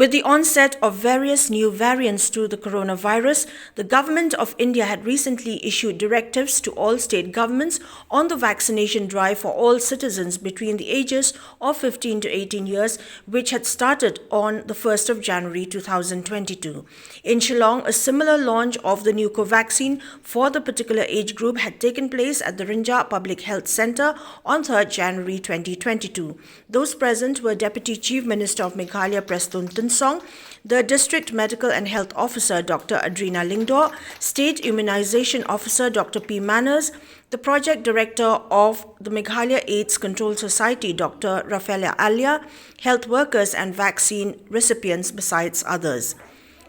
With the onset of various new variants to the coronavirus, the Government of India had recently issued directives to all state governments on the vaccination drive for all citizens between the ages of 15 to 18 years, which had started on the 1st of January 2022. In Shillong, a similar launch of the new Covaxin for the particular age group had taken place at the RYNJAH Public Health Centre on 3rd January 2022. Those present were Deputy Chief Minister of Meghalaya PRESTONE, TYNSONG, the District Medical and Health Officer Dr. ADREENA LYNGDOH, State Immunization Officer Dr. P. Manners, the Project Director of the Meghalaya AIDS Control Society Dr. ALLYA, health workers and vaccine recipients besides others.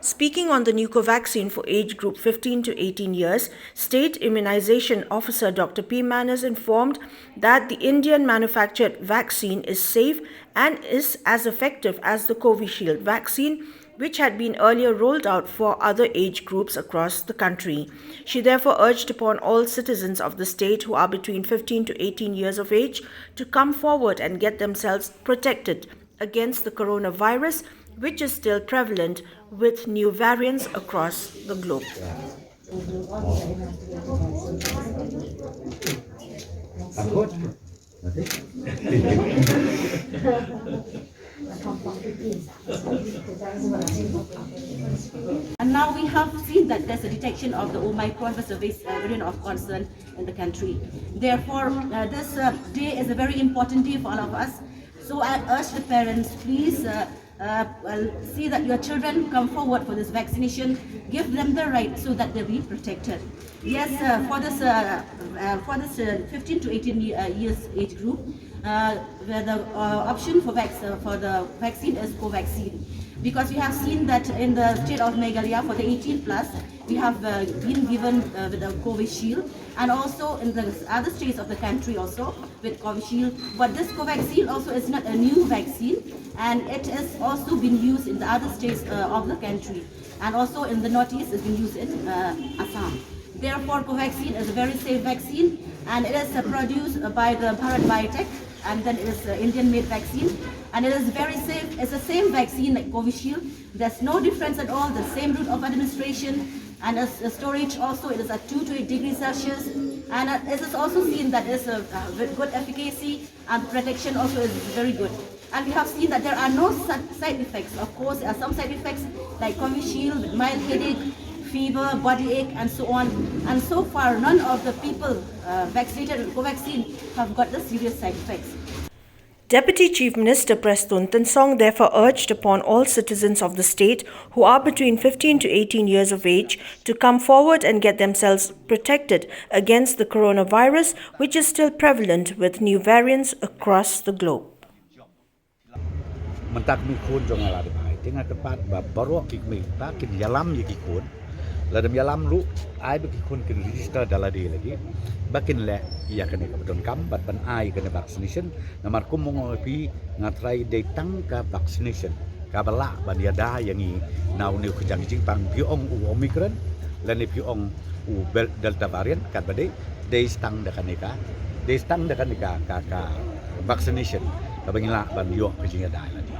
Speaking on the new Covaxin for age group 15 to 18 years, State Immunization Officer Dr. P. Manners informed that the Indian manufactured vaccine is safe and is as effective as the Covishield vaccine, which had been earlier rolled out for other age groups across the country. She therefore urged upon all citizens of the state who are between 15 to 18 years of age to come forward and get themselves protected against the coronavirus, which is still prevalent with new variants across the globe. And now we have seen that there's a detection of the Omicron variant of concern in the country. Therefore, this day is a very important day for all of us. So I urge the parents, please see that your children come forward for this vaccination. Give them the right so that they'll be protected. Yes, for this 15 to 18 years age group, where the option for the vaccine is Covaxin. Because we have seen that in the state of Meghalaya for the 18 plus, we have been given with the Covishield, and also in the other states of the country also with Covishield. But this Covaxin also is not a new vaccine, and it has also been used in the other states of the country, and also in the northeast it's been used in Assam. Therefore, Covaxin is a very safe vaccine, and it is produced by the Bharat Biotech, and then it is Indian-made vaccine, and it is very safe. It's the same vaccine like Covishield. There's no difference at all. The same route of administration, and as storage also, it is at 2 to 8 degrees Celsius, and it is also seen that it is with good efficacy, and protection also is very good. And we have seen that there are no side effects. Of course, there are some side effects like Covishield with mild headache, fever, body ache, and so on. And so far, none of the people vaccinated with Covaxin have got the serious side effects. Deputy Chief Minister PRESTONE TYNSONG therefore urged upon all citizens of the state who are between 15 to 18 years of age to come forward and get themselves protected against the coronavirus, which is still prevalent with new variants across the globe. Mentak mi kun jong ala de bai tengah tepat ba barok ki mi ta kin yalam ye ki kun la dem yalam lu ai be ki kun kin register dala de lagi bakin le ia kene ka bedon kam bat ban ai kene vaccination namar kum mong pi ngatrai de tang ka vaccination ka bala ban ya da yang i nau ni kejang jing pang pi ong u omicron la ni pi ong u delta variant kat bade de stang da kaneka ka vaccination ka bangila ban yo kejing da lagi